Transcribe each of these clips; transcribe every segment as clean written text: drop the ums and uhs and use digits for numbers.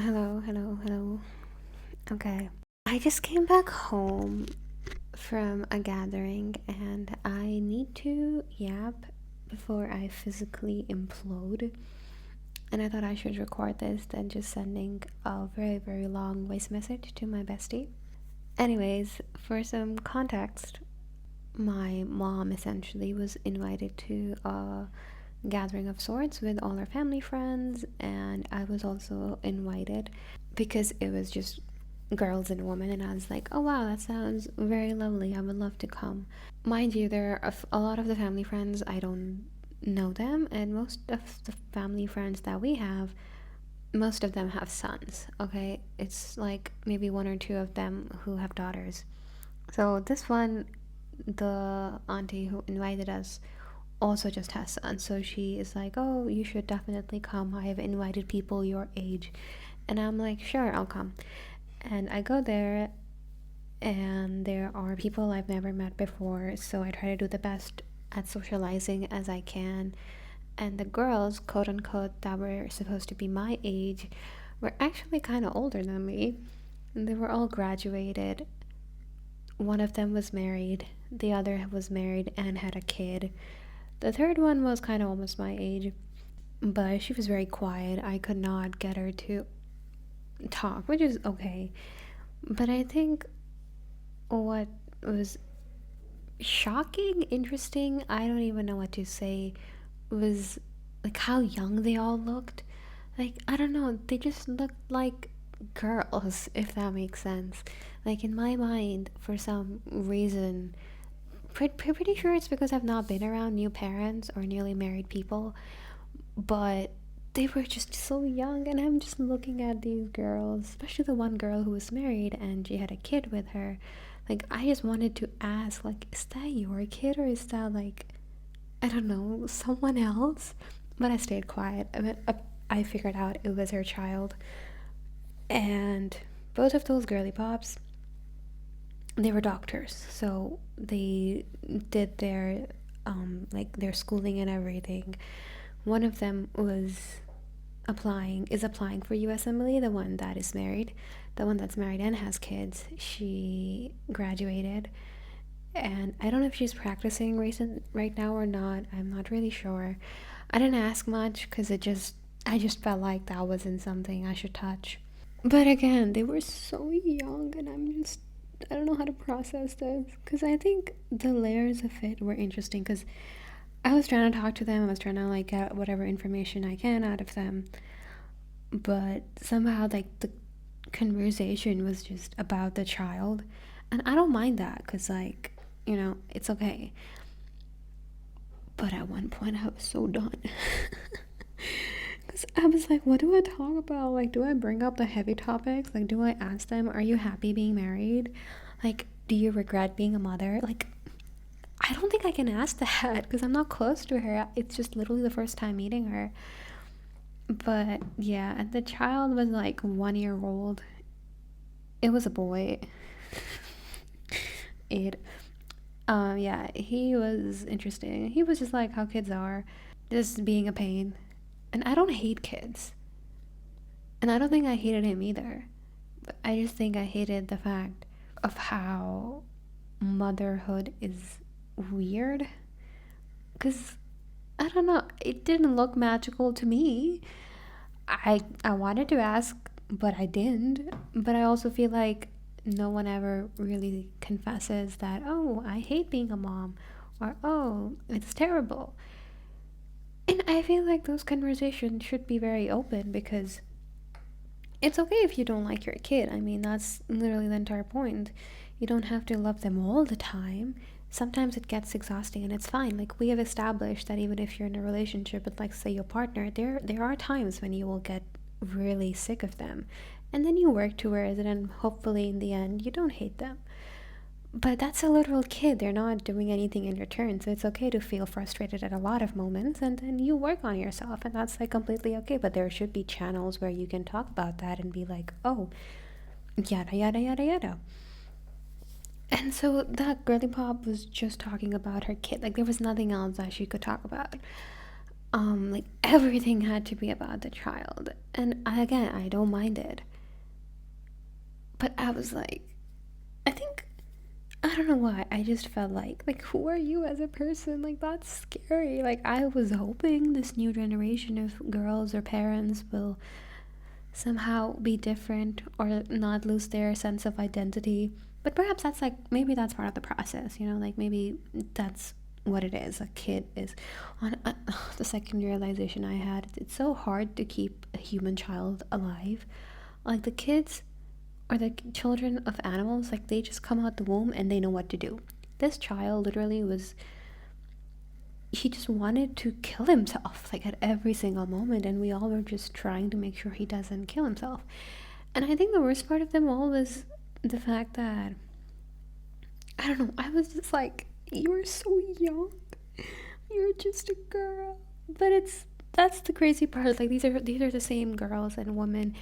Hello, hello, hello. Okay. I just came back home from a gathering and I need to yap before I physically implode. And I thought I should record this than just sending a very, very long voice message to my bestie. Anyways, for some context, my mom essentially was invited to a gathering of sorts with all her family friends, and I was also invited because it was just girls and women, and I was like, oh wow, that sounds very lovely, I would love to come. Mind you, there are a lot of the family friends I don't know them, and most of the family friends that we have, most of them have sons. Okay, it's like maybe one or two of them who have daughters. So this one, the auntie who invited us, also just has sons. So she is like, oh, you should definitely come. I have invited people your age. And I'm like, sure, I'll come. And I go there, and there are people I've never met before. So I try to do the best at socializing as I can. And the girls, quote unquote, that were supposed to be my age were actually kind of older than me. And they were all graduated. One of them was married, the other was married and had a kid. The third one was kind of almost my age, but she was very quiet. I could not get her to talk, which is okay. But I think what was shocking, interesting, I don't even know what to say, was like how young they all looked. Like, I don't know, they just looked like girls, if that makes sense. Like, in my mind, for some reason, pretty sure it's because I've not been around new parents or newly married people, but they were just so young, and I'm just looking at these girls, especially the one girl who was married and she had a kid with her. Like, I just wanted to ask, like, is that your kid or is that, like, I don't know, someone else? But I stayed quiet. I figured out it was her child. And both of those girly pops, they were doctors, so they did their like their schooling and everything. One of them applying for USMLE, the one that is married, the one that's married and has kids. She graduated, and I don't know if she's practicing right now or not. I'm not really sure. I didn't ask much because I just felt like that wasn't something I should touch. But again, they were so young, and I don't know how to process this because I think the layers of it were interesting because I was trying to talk to them, I was trying to like get whatever information I can out of them, but somehow like the conversation was just about the child, and I don't mind that because like it's okay. But at one point, I was so done. Because I was like, what do I talk about? Like, do I bring up the heavy topics? Like, do I ask them, are you happy being married? Like, do you regret being a mother? Like, I don't think I can ask that because I'm not close to her. It's just literally the first time meeting her. But yeah, and the child was like 1 year old. It was a boy. It. Yeah, he was interesting. He was just like how kids are, just being a pain. And I don't hate kids. And I don't think I hated him either. But I just think I hated the fact of how motherhood is weird. Because, I don't know, it didn't look magical to me. I wanted to ask, but I didn't. But I also feel like no one ever really confesses that, oh, I hate being a mom, or oh, it's terrible. And I feel like those conversations should be very open because it's okay if you don't like your kid. I mean, that's literally the entire point. You don't have to love them all the time. Sometimes it gets exhausting and it's fine. Like we have established that even if you're in a relationship with like say your partner, there are times when you will get really sick of them. And then you work towards it and hopefully in the end you don't hate them. But that's a literal kid. They're not doing anything in return. So it's okay to feel frustrated at a lot of moments and then you work on yourself and that's like completely okay. But there should be channels where you can talk about that and be like, oh, yada, yada, yada, yada. And so that girly pop was just talking about her kid. Like there was nothing else that she could talk about. Like everything had to be about the child. And again, I don't mind it. But I was like, I think, I don't know why. I just felt like who are you as a person? Like that's scary. Like I was hoping this new generation of girls or parents will somehow be different or not lose their sense of identity. But perhaps that's like maybe that's part of the process, you know, like maybe that's what it is. A kid is on the second realization I had. It's so hard to keep a human child alive. Like the kids or the children of animals, like they just come out the womb and they know what to do. This child literally was, he just wanted to kill himself like at every single moment, and we all were just trying to make sure he doesn't kill himself. And I think the worst part of them all was the fact that, I don't know, I was just like, you're so young, you're just a girl. But it's, that's the crazy part. Like these are the same girls and women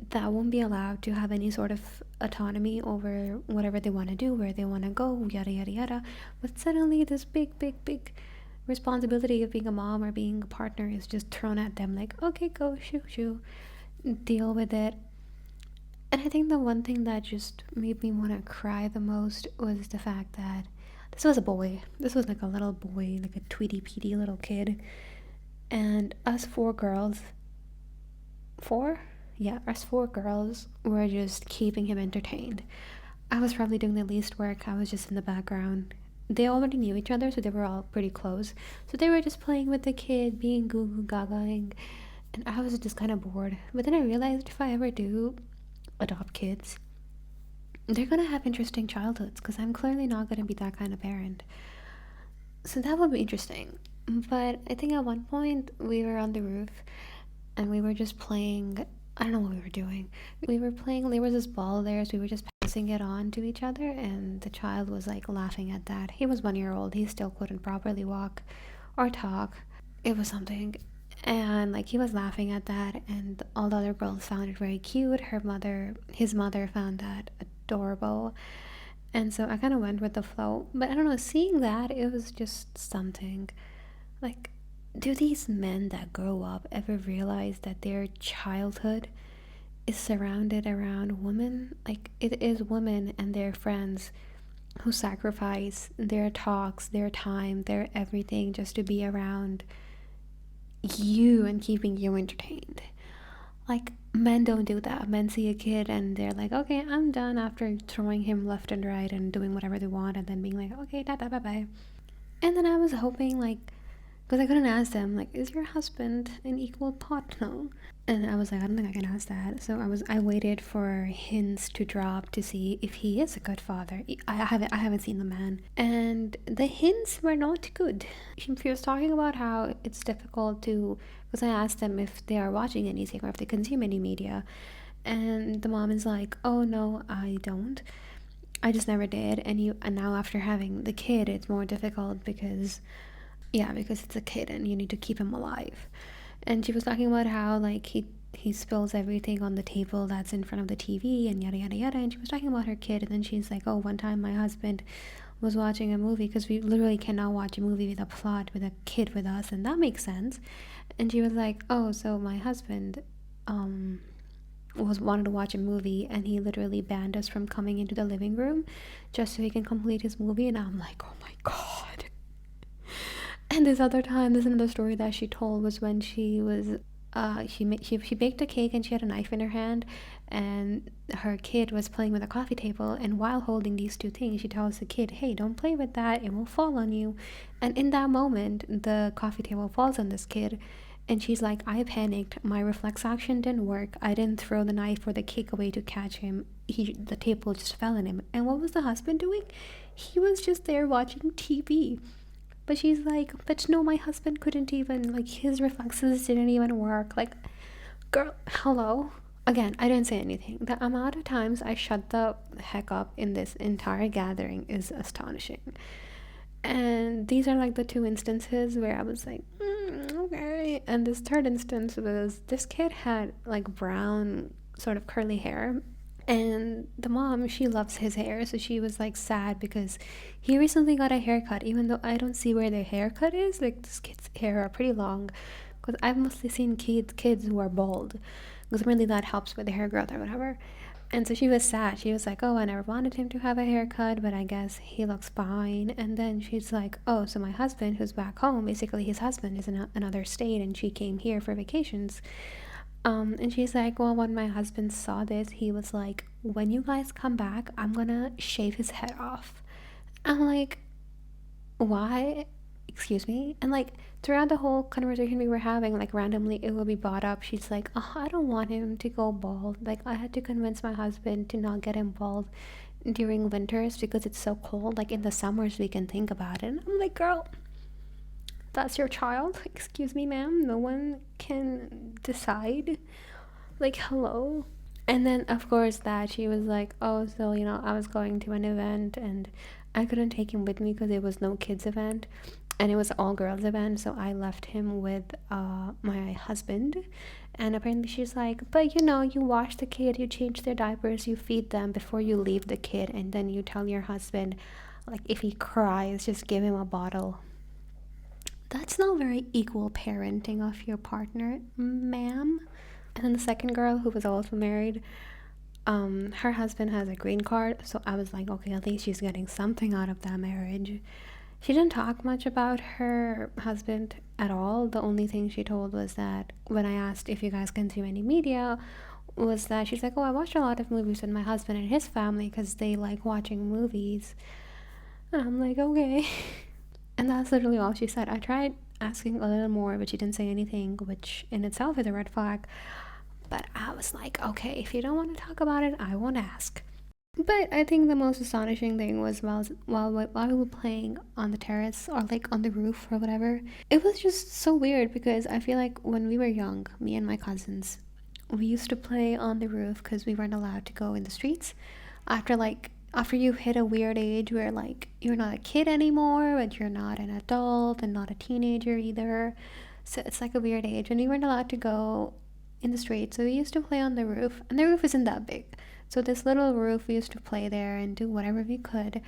that won't be allowed to have any sort of autonomy over whatever they want to do, where they want to go, yada yada yada. But suddenly, this big responsibility of being a mom or being a partner is just thrown at them like, okay, go, shoo, shoo, deal with it. And I think the one thing that just made me want to cry the most was the fact that this was a boy. This was like a little boy, like a tweety peety little kid. And us four girls, four? Yeah, us four girls were just keeping him entertained. I was probably doing the least work. I was just in the background. They already knew each other, so they were all pretty close. So they were just playing with the kid, being goo goo gagaing, and I was just kind of bored. But then I realized if I ever do adopt kids, they're gonna have interesting childhoods because I'm clearly not gonna be that kind of parent. So that would be interesting. But I think at one point we were on the roof and we were just playing. I don't know what we were doing. We were playing, there was this ball there, so we were just passing it on to each other, and the child was like laughing at that. He was 1 year old, he still couldn't properly walk or talk. It was something. And like he was laughing at that, and all the other girls found it very cute. His mother found that adorable. And so I kind of went with the flow. But I don't know, seeing that, it was just something. Like, do these men that grow up ever realize that their childhood is surrounded around women? Like, it is women and their friends who sacrifice their talks, their time, their everything just to be around you and keeping you entertained. Like, men don't do that. Men see a kid and they're like, okay, I'm done, after throwing him left and right and doing whatever they want and then being like, okay, da da bye bye. And then I was hoping, like, because I couldn't ask them, like, is your husband an equal partner? And I was like, I don't think I can ask that. So I waited for hints to drop to see if he is a good father. I haven't seen the man, and the hints were not good. He was talking about how it's difficult to, because I asked them if they are watching anything or if they consume any media, and the mom is like, oh no, I don't. I just never did, and now after having the kid, it's more difficult because, yeah, because it's a kid and you need to keep him alive. And she was talking about how like he spills everything on the table that's in front of the TV and yada yada yada. And she was talking about her kid, and then she's like, oh, one time my husband was watching a movie, because we literally cannot watch a movie with a plot with a kid with us, and that makes sense. And she was like, oh, so my husband was wanted to watch a movie, and he literally banned us from coming into the living room just so he can complete his movie. And I'm like, oh my god. And this other time, this another story that she told was when she was, she baked a cake and she had a knife in her hand, and her kid was playing with a coffee table, and while holding these two things, she tells the kid, hey, don't play with that, it will fall on you. And in that moment, the coffee table falls on this kid, and she's like, I panicked, my reflex action didn't work, I didn't throw the knife or the cake away to catch him, the table just fell on him. And what was the husband doing? He was just there watching TV. But she's like, but no, my husband couldn't even, like, his reflexes didn't even work. Like, girl, hello? Again, I didn't say anything. The amount of times I shut the heck up in this entire gathering is astonishing. And these are like the two instances where I was like, okay. And this third instance was, this kid had like brown, sort of curly hair. And the mom, she loves his hair, so she was like sad because he recently got a haircut, even though I don't see where the haircut is. Like, this kid's hair are pretty long, because I've mostly seen kids who are bald, because really that helps with the hair growth or whatever. And so she was sad. She was like, "Oh, I never wanted him to have a haircut, but I guess he looks fine." And then she's like, "Oh, so my husband, who's back home, basically his husband is in another state, and she came here for vacations." And she's like, "Well, when my husband saw this, he was like, 'When you guys come back, I'm gonna shave his head off.'" I'm like, "Why? Excuse me?" And like throughout the whole conversation we were having, like randomly it would be brought up. She's like, "Oh, I don't want him to go bald. Like, I had to convince my husband to not get him bald during winters because it's so cold. Like in the summers we can think about it." And I'm like, "Girl, that's your child. Excuse me, ma'am. No one can decide. Like, hello." And then of course that she was like, "Oh, so I was going to an event and I couldn't take him with me because it was no kids event, and it was all girls event, so I left him with my husband." And apparently she's like, "But you wash the kid, you change their diapers, you feed them before you leave the kid, and then you tell your husband, like, if he cries, just give him a bottle." That's not very equal parenting of your partner, ma'am. And then the second girl, who was also married, her husband has a green card, so I was like, okay, at least she's getting something out of that marriage. She didn't talk much about her husband at all. The only thing she told was that when I asked if you guys consume any media, was that she's like, "Oh, I watch a lot of movies with my husband and his family because they like watching movies." And I'm like, okay. And that's literally all she said. I tried asking a little more, but she didn't say anything, which in itself is a red flag. But I was like, okay, if you don't want to talk about it, I won't ask. But I think the most astonishing thing was while we were playing on the terrace or like on the roof or whatever, it was just so weird because I feel like when we were young, me and my cousins, we used to play on the roof because we weren't allowed to go in the streets. After you hit a weird age where like you're not a kid anymore, but you're not an adult and not a teenager either. So it's like a weird age, and we weren't allowed to go in the street. So we used to play on the roof, and the roof isn't that big. So this little roof, we used to play there and do whatever we could.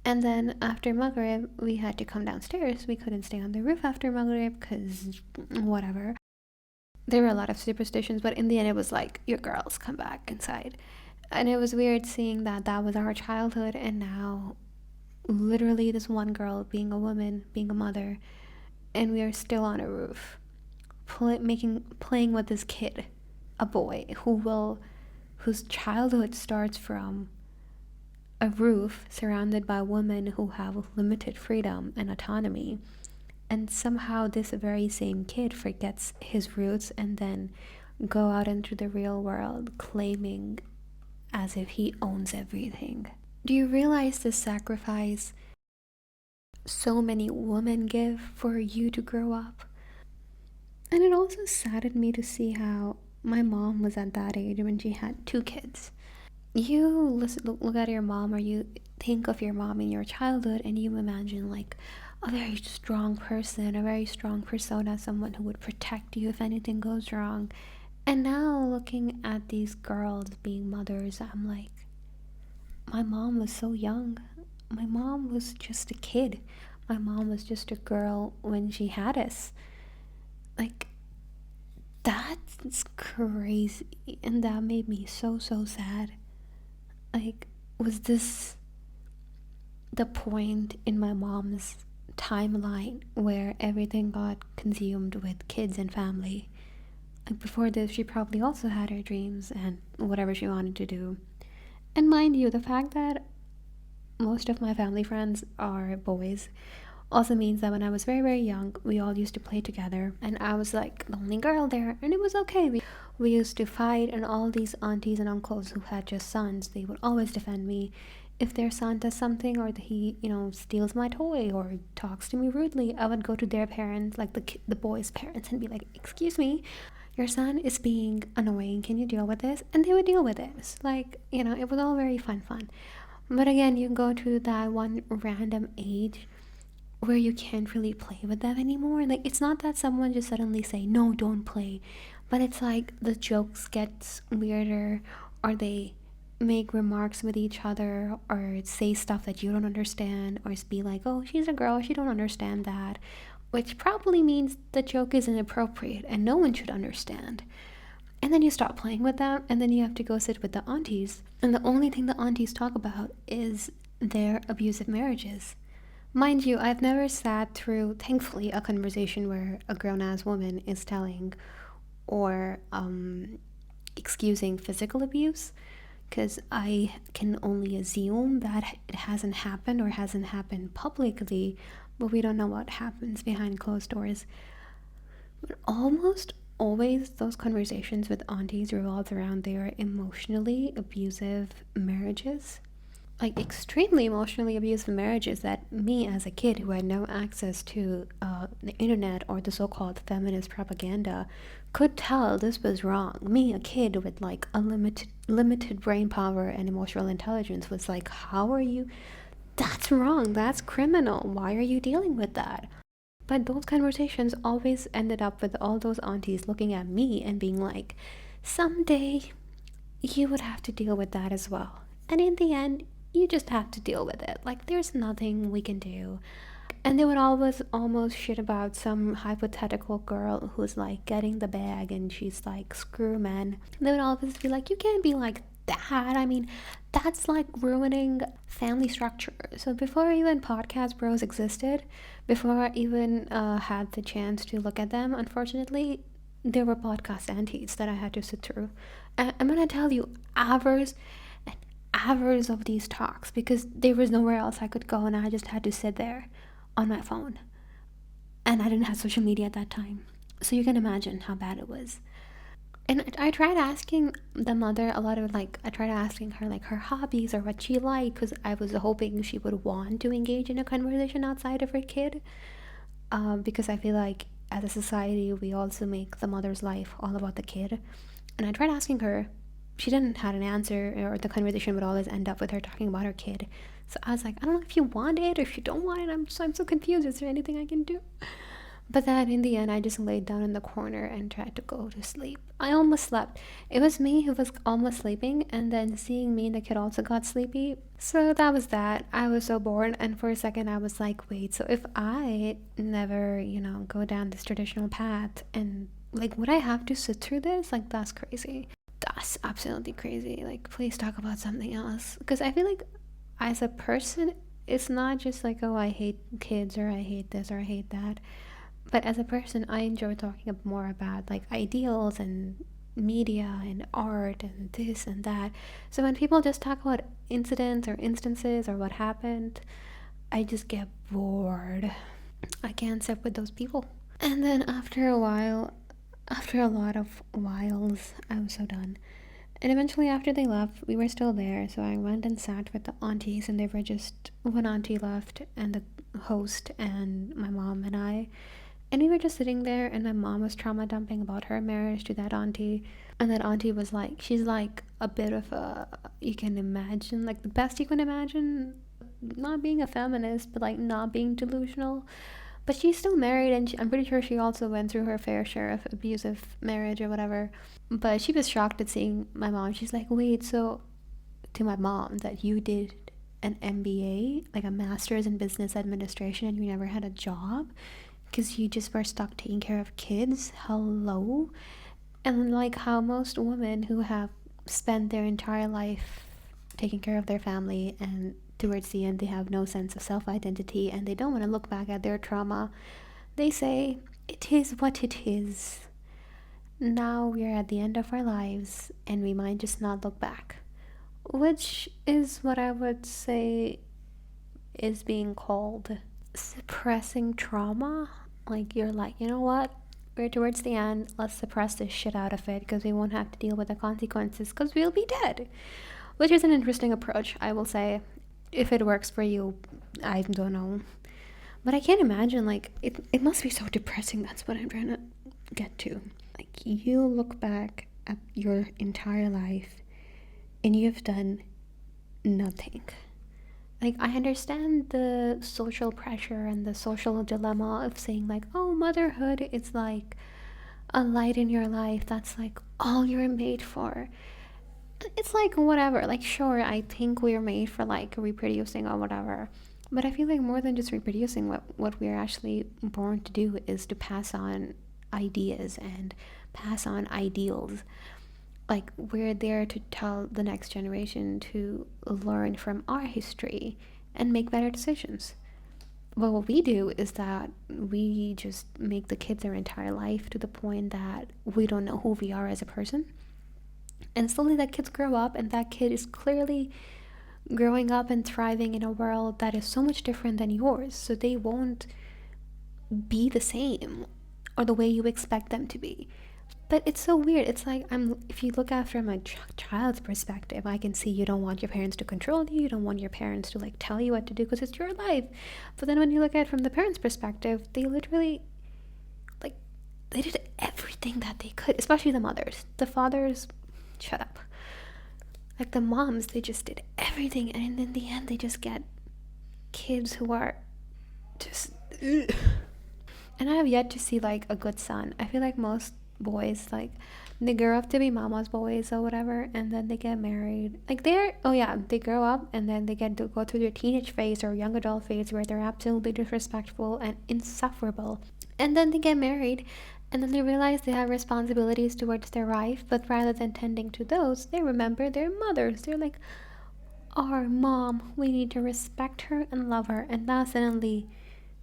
And then after Maghrib, we had to come downstairs. We couldn't stay on the roof after Maghrib because whatever. There were a lot of superstitions, but in the end, it was like, your girls come back inside. And it was weird seeing that that was our childhood, and now literally this one girl being a woman, being a mother, and we are still on a roof playing with this kid, a boy whose childhood starts from a roof surrounded by women who have limited freedom and autonomy. And somehow this very same kid forgets his roots and then go out into the real world claiming as if he owns everything. Do you realize the sacrifice so many women give for you to grow up? And it also saddened me to see how my mom was at that age when she had two kids. You look at your mom, or you think of your mom in your childhood, and you imagine like a very strong person, a very strong persona, someone who would protect you if anything goes wrong. And now looking at these girls being mothers, I'm like, my mom was so young. My mom was just a kid. My mom was just a girl when she had us. Like, that's crazy. And that made me so, so sad. Like, was this the point in my mom's timeline where everything got consumed with kids and family? Like, before this, she probably also had her dreams and whatever she wanted to do. And mind you, the fact that most of my family friends are boys also means that when I was very, very young, we all used to play together, and I was like the only girl there, and it was okay. We used to fight, and all these aunties and uncles who had just sons, they would always defend me. If their son does something, or he, steals my toy or talks to me rudely, I would go to their parents, like the boys' parents, and be like, "Excuse me, your son is being annoying. Can you deal with this?" And they would deal with it. It's like, it was all very fun. But again, you go to that one random age where you can't really play with them anymore. Like, it's not that someone just suddenly say, "No, don't play," but it's like the jokes gets weirder, or they make remarks with each other or say stuff that you don't understand or be like, oh, she's a girl, she don't understand that, which probably means the joke is inappropriate and no one should understand. And then you stop playing with them, and then you have to go sit with the aunties, and the only thing the aunties talk about is their abusive marriages. Mind you, I've never sat through, thankfully, a conversation where a grown ass woman is telling or excusing physical abuse, because I can only assume that it hasn't happened or hasn't happened publicly, but we don't know what happens behind closed doors. But almost always those conversations with aunties revolved around their emotionally abusive marriages, like extremely emotionally abusive marriages that me as a kid who had no access to the internet or the so-called feminist propaganda could tell this was wrong. Me, a kid with like a limited brain power and emotional intelligence, was like, how are you, that's wrong, that's criminal, why are you dealing with that? But those conversations always ended up with all those aunties looking at me and being like, someday you would have to deal with that as well. And in the end, you just have to deal with it. Like, there's nothing we can do. And they would always almost shit about some hypothetical girl who's like getting the bag and she's like, screw men. They would always be like, you can't be like that. I mean, that's like ruining family structure. So before even podcast bros existed, before I even had the chance to look at them, unfortunately, there were podcast aunties that I had to sit through. And I'm gonna tell you, hours and hours of these talks because there was nowhere else I could go and I just had to sit there on my phone. And I didn't have social media at that time. So you can imagine how bad it was. And I tried asking the mother a lot of like, I tried asking her like her hobbies or what she liked because I was hoping she would want to engage in a conversation outside of her kid. Because I feel like as a society, we also make the mother's life all about the kid. And I tried asking her, she didn't have an answer, or the conversation would always end up with her talking about her kid. So I was like, I don't know if you want it or if you don't want it. I'm so confused. Is there anything I can do? But then in the end, I just laid down in the corner and tried to go to sleep. I almost slept. It was me who was almost sleeping, and then seeing me and the kid also got sleepy. So that was that. I was so bored, and for a second, I was like, wait, so if I never, go down this traditional path, and like, would I have to sit through this? Like, that's crazy. That's absolutely crazy. Like, please talk about something else. Because I feel like as a person, it's not just like, oh, I hate kids or I hate this or I hate that. But as a person, I enjoy talking more about like ideals and media and art and this and that. So when people just talk about incidents or instances or what happened, I just get bored. I can't sit with those people. And then after a while, after a lot of whiles, I was so done. And eventually, after they left, we were still there. So I went and sat with the aunties, and they were just one auntie left, and the host, and my mom and I. And we were just sitting there, and my mom was trauma dumping about her marriage to that auntie. And that auntie was like, she's like a bit of a, you can imagine, like the best you can imagine, not being a feminist, but like not being delusional. But she's still married, and I'm pretty sure she also went through her fair share of abusive marriage or whatever. But she was shocked at seeing my mom. She's like, wait, so to my mom, that you did an MBA, like a master's in business administration, and you never had a job because you just were stuck taking care of kids? Hello? And like how most women who have spent their entire life taking care of their family, and towards the end they have no sense of self-identity and they don't want to look back at their trauma, they say, it is what it is. Now we're at the end of our lives and we might just not look back. Which is what I would say is being called suppressing trauma. Like, you're like, you know what? We're towards the end. Let's suppress this shit out of it because we won't have to deal with the consequences because we'll be dead. Which is an interesting approach, I will say. If it works for you, I don't know. But I can't imagine, like, it must be so depressing. That's what I'm trying to get to. Like, you look back at your entire life and you've done nothing. Like, I understand the social pressure and the social dilemma of saying like, oh, motherhood is like a light in your life, that's like all you're made for. It's like whatever. Like, sure, I think we're made for like reproducing or whatever. But I feel like more than just reproducing, what we're actually born to do is to pass on ideas and pass on ideals. Like, we're there to tell the next generation to learn from our history and make better decisions. But what we do is that we just make the kids their entire life to the point that we don't know who we are as a person. And slowly that kids grow up, and that kid is clearly growing up and thriving in a world that is so much different than yours. So they won't be the same or the way you expect them to be. But it's so weird. It's like, if you look at from a child's perspective, I can see you don't want your parents to control you. You don't want your parents to like tell you what to do because it's your life. But then when you look at it from the parents' perspective, they literally like they did everything that they could, especially the mothers. The fathers, shut up. Like the moms, they just did everything, and in the end, they just get kids who are just. Ugh. And I have yet to see like a good son. I feel like most boys, like, they grow up to be mama's boys or whatever, and then they get married. Like, oh yeah, they grow up and then they get to go through their teenage phase or young adult phase where they're absolutely disrespectful and insufferable. And then they get married, and then they realize they have responsibilities towards their wife, but rather than tending to those, they remember their mothers. They're like, our mom, we need to respect her and love her. And now suddenly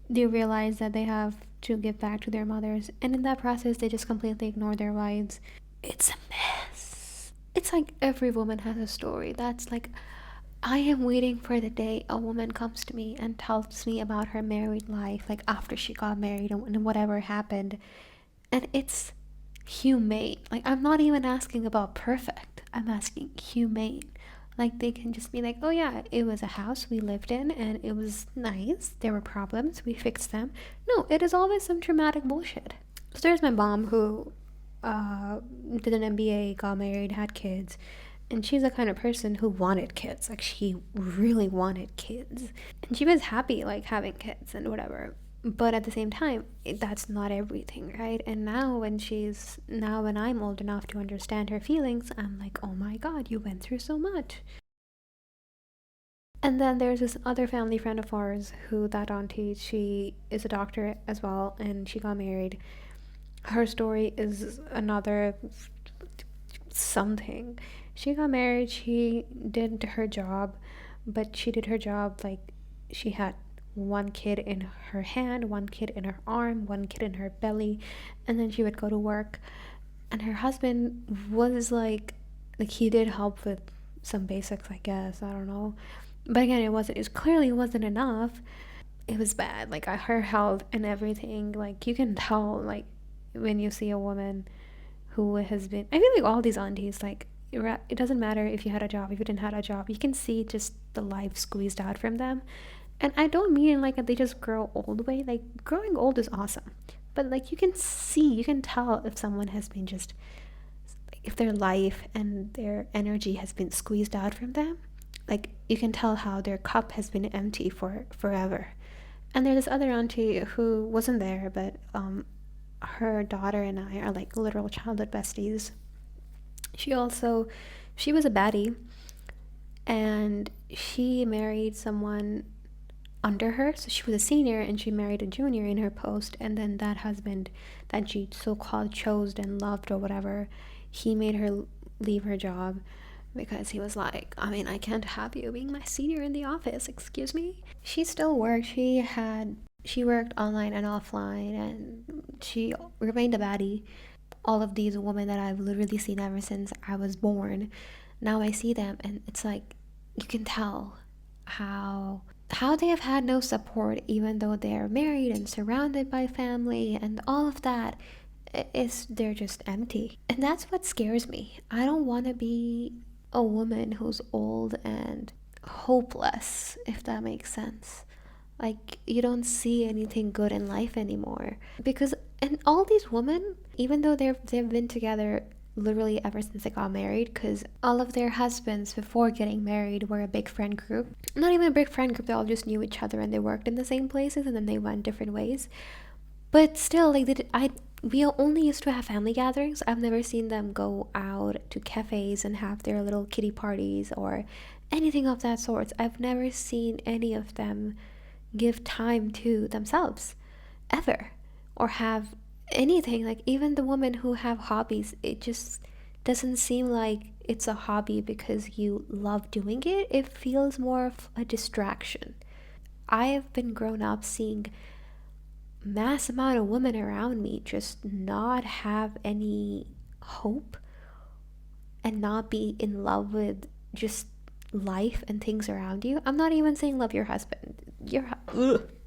they realize that they have to give back to their mothers, and in that process they just completely ignore their wives. It's a mess. It's like every woman has a story that's like, I am waiting for the day a woman comes to me and tells me about her married life, like after she got married and whatever happened. And it's humane. Like, I'm not even asking about perfect, I'm asking humane. Like, they can just be like, oh yeah, it was a house we lived in and it was nice. There were problems, we fixed them. No, it is always some traumatic bullshit. So there's my mom who did an MBA, got married, had kids. And she's the kind of person who wanted kids. Like, she really wanted kids. And she was happy, like, having kids and whatever. But at the same time, that's not everything, right? And now when I'm old enough to understand her feelings, I'm like, oh my god, you went through so much. And then there's this other family friend of ours who, that auntie, she is a doctor as well, and she got married. Her story is another something. She got married, she did her job, but she did her job like she had one kid in her hand, one kid in her arm, one kid in her belly, and then she would go to work. And her husband was like he did help with some basics, I guess. I don't know. But again, it clearly wasn't enough. It was bad. Like, her health and everything. Like, you can tell, like, when you see a woman who has been. I feel like all these aunties, like, it doesn't matter if you had a job, if you didn't have a job. You can see just the life squeezed out from them. And I don't mean like they just grow old way. Like, growing old is awesome. But, like, you can tell if someone has been just. If their life and their energy has been squeezed out from them. Like, you can tell how their cup has been empty for forever. And there's this other auntie who wasn't there, but her daughter and I are like literal childhood besties. She was a baddie, and she married someone under her. So she was a senior and she married a junior in her post. And then that husband that she so-called chose and loved or whatever, he made her leave her job because he was like, I mean, I can't have you being my senior in the office, excuse me. She still worked. She worked online and offline, and she remained a baddie. All of these women that I've literally seen ever since I was born, now I see them, and it's like, you can tell how they have had no support, even though they're married and surrounded by family and all of that. They're just empty. And that's what scares me. I don't want to be a woman who's old and hopeless, if that makes sense. Like, you don't see anything good in life anymore. Because, and all these women, even though they've been together literally ever since they got married, because all of their husbands before getting married were a big friend group. Not even a big friend group, they all just knew each other and they worked in the same places and then they went different ways. But still, like, we only used to have family gatherings. I've never seen them go out to cafes and have their little kitty parties or anything of that sort. I've never seen any of them give time to themselves ever, or have anything. Like, even the women who have hobbies, it just doesn't seem like it's a hobby because you love doing it. It feels more of a distraction. I have been grown up seeing mass amount of women around me just not have any hope and not be in love with just life and things around you. I'm not even saying love your husband.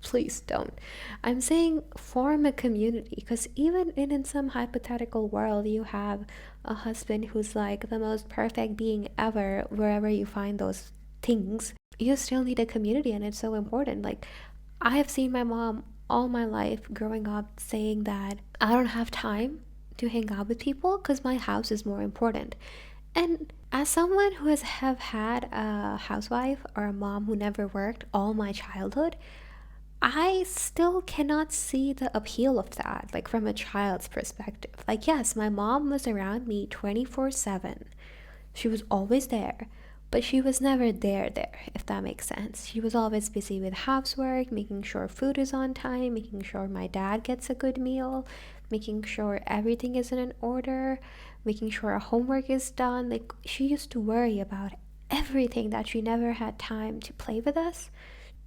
Please don't. I'm saying form a community, because even in some hypothetical world, you have a husband who's like the most perfect being ever, wherever you find those things, you still need a community, and it's so important. Like, I have seen my mom all my life growing up saying that I don't have time to hang out with people because my house is more important. And as someone who has have had a housewife or a mom who never worked all my childhood, I still cannot see the appeal of that, like from a child's perspective. Like, yes, my mom was around me 24/7. She was always there, but she was never there, if that makes sense. She was always busy with housework, making sure food is on time, making sure my dad gets a good meal, making sure everything is in order, making sure our homework is done. Like, she used to worry about everything, that she never had time to play with us,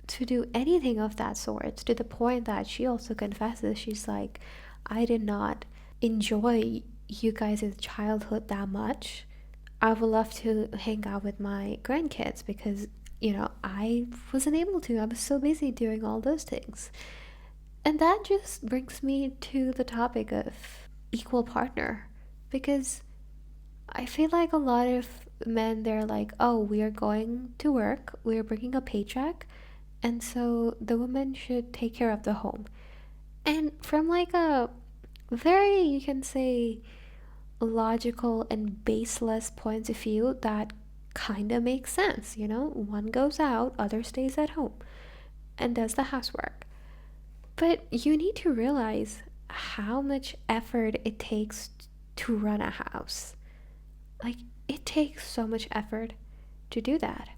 to do anything of that sort, to the point that she also confesses, she's like, I did not enjoy you guys' childhood that much. I would love to hang out with my grandkids because, I wasn't able to. I was so busy doing all those things. And that just brings me to the topic of equal partner, because I feel like a lot of men, they're like, oh, we are going to work, we're bringing a paycheck, and so the woman should take care of the home. And from like a very, you can say, logical and baseless points of view, that kind of makes sense. One goes out, other stays at home and does the housework. But you need to realize how much effort it takes to run a house. Like, it takes so much effort to do that.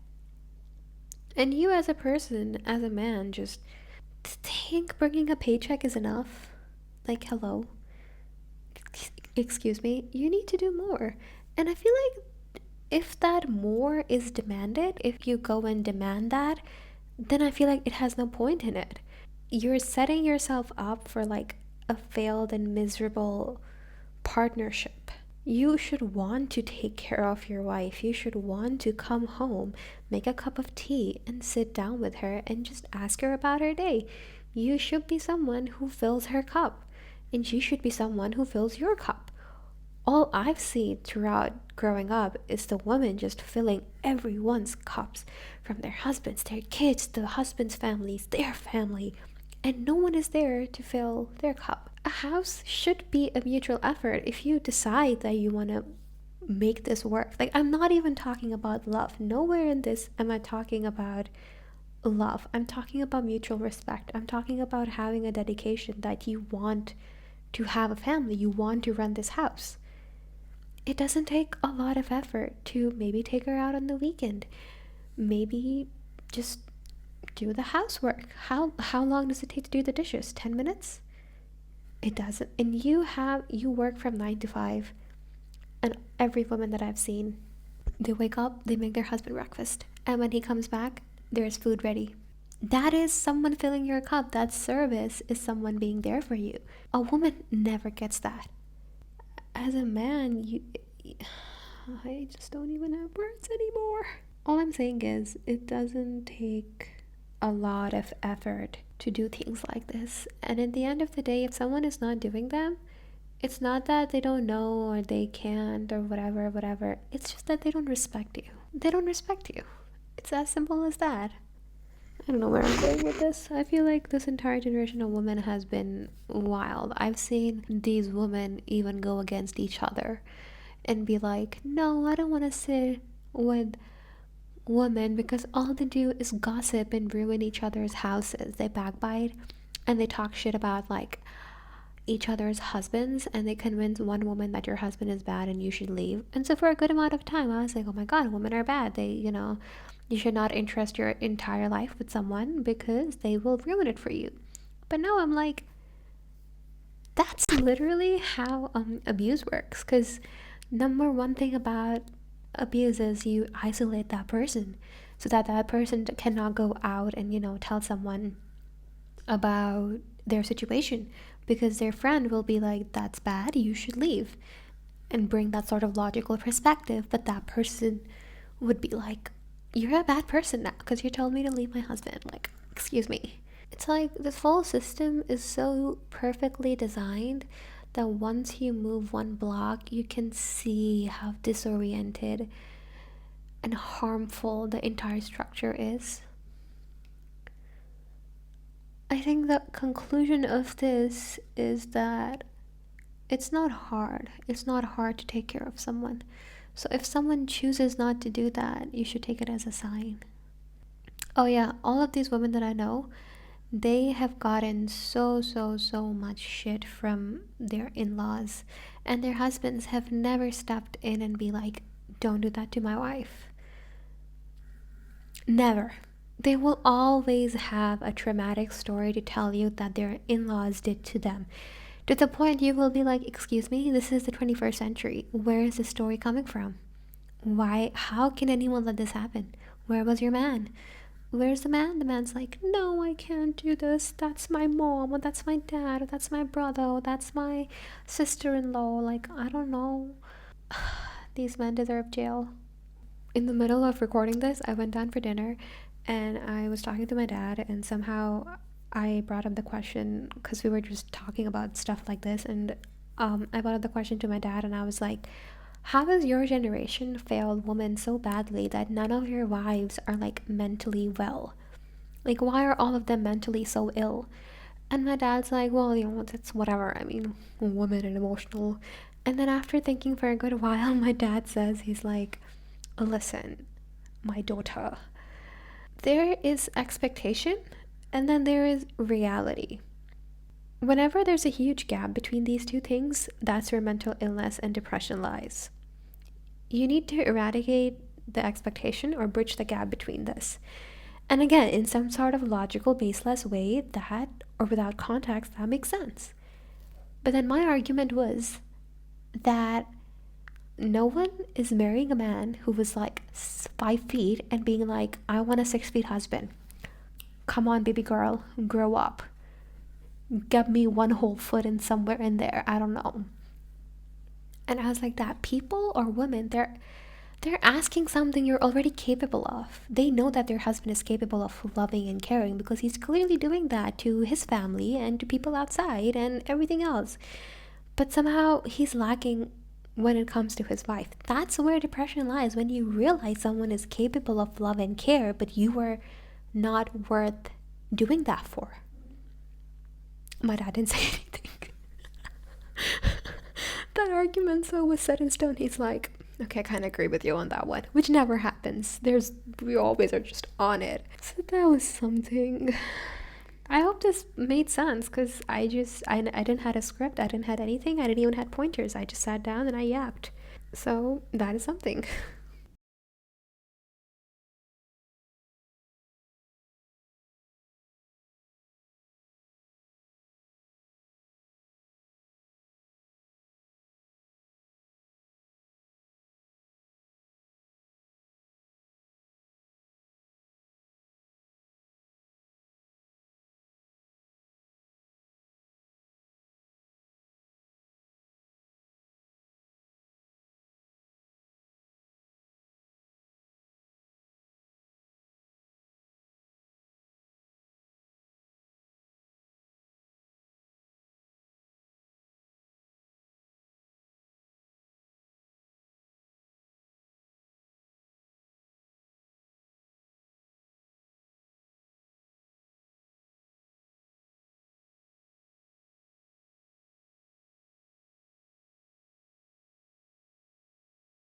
And you, as a person, as a man, just think bringing a paycheck is enough. Like, hello. Excuse me, you need to do more. And I feel like if that more is demanded, if you go and demand that, then I feel like it has no point in it. You're setting yourself up for like a failed and miserable partnership. You should want to take care of your wife. You should want to come home, make a cup of tea, and sit down with her and just ask her about her day. You should be someone who fills her cup, and she should be someone who fills your cup. All I've seen throughout growing up is the women just filling everyone's cups, from their husbands, their kids, the husbands' families, their family, and no one is there to fill their cup. A house should be a mutual effort. If you decide that you want to make this work, like, I'm not even talking about love. Nowhere in this am I talking about love. I'm talking about mutual respect. I'm talking about having a dedication that you want to have a family, you want to run this house. It doesn't take a lot of effort to maybe take her out on the weekend. Maybe just do the housework. How long does it take to do the dishes? 10 minutes? It doesn't. And you work from 9 to 5. And every woman that I've seen, they wake up, they make their husband breakfast, and when he comes back, there's food ready. That is someone filling your cup. That service is someone being there for you. A woman never gets that. As a man, I just don't even have words anymore. All I'm saying is, it doesn't take a lot of effort to do things like this. And at the end of the day, if someone is not doing them, it's not that they don't know or they can't or whatever. It's just that they don't respect you. They don't respect you. It's as simple as that. I don't know where I'm going with this. I feel like this entire generation of women has been wild. I've seen these women even go against each other and be like, no, I don't want to sit with women because all they do is gossip and ruin each other's houses. They backbite and they talk shit about, like, each other's husbands, and they convince one woman that your husband is bad and you should leave. And so for a good amount of time I was like, oh my god, women are bad. They, you should not entrust your entire life with someone because they will ruin it for you. But now I'm like, that's literally how abuse works. Because number one thing about abuse is you isolate that person so that that person cannot go out and tell someone about their situation, because their friend will be like, that's bad, you should leave, and bring that sort of logical perspective. But that person would be like, you're a bad person now because you told me to leave my husband. Like, excuse me. It's like this whole system is so perfectly designed that once you move one block, you can see how disoriented and harmful the entire structure is. I think the conclusion of this is that it's not hard. It's not hard to take care of someone. So if someone chooses not to do that, you should take it as a sign. Oh, yeah, all of these women that I know, they have gotten so much shit from their in laws, and their husbands have never stepped in and be like, don't do that to my wife. Never. They will always have a traumatic story to tell you that their in laws did to them. To the point you will be like, excuse me, this is the 21st century. Where is this story coming from? Why? How can anyone let this happen? Where was your man? Where's the man? The man's like, no, I can't do this. That's my mom, or that's my dad, or that's my brother, or that's my sister-in-law. Like, I don't know. These men deserve jail. In the middle of recording this, I went down for dinner and I was talking to my dad, and somehow I brought up the question because we were just talking about stuff like this, and I brought up the question to my dad, and I was like, how has your generation failed women so badly that none of your wives are like mentally well? Like, why are all of them mentally so ill? And my dad's like, well, it's whatever. I mean, women and emotional. And then after thinking for a good while, my dad says, he's like, listen, my daughter, there is expectation and then there is reality. Whenever there's a huge gap between these two things, that's where mental illness and depression lies. You need to eradicate the expectation or bridge the gap between this. And again, in some sort of logical, baseless way that, or without context, that makes sense. But then my argument was that no one is marrying a man who was like 5 feet and being like, I want a 6 feet husband. Come on, baby girl, grow up. Get me one whole foot in somewhere in there. I don't know. And I was like, that people or women, they're asking something you're already capable of. They know that their husband is capable of loving and caring because he's clearly doing that to his family and to people outside and everything else. But somehow he's lacking when it comes to his wife. That's where depression lies, when you realize someone is capable of love and care, but you are not worth doing that for. My dad didn't say anything. That argument so was set in stone. He's like, okay, I kind of agree with you on that one, which never happens. We always are just on it. So that was something. I hope this made sense because I didn't have a script. I didn't have anything. I didn't even have pointers. I just sat down and I yapped. So that is something.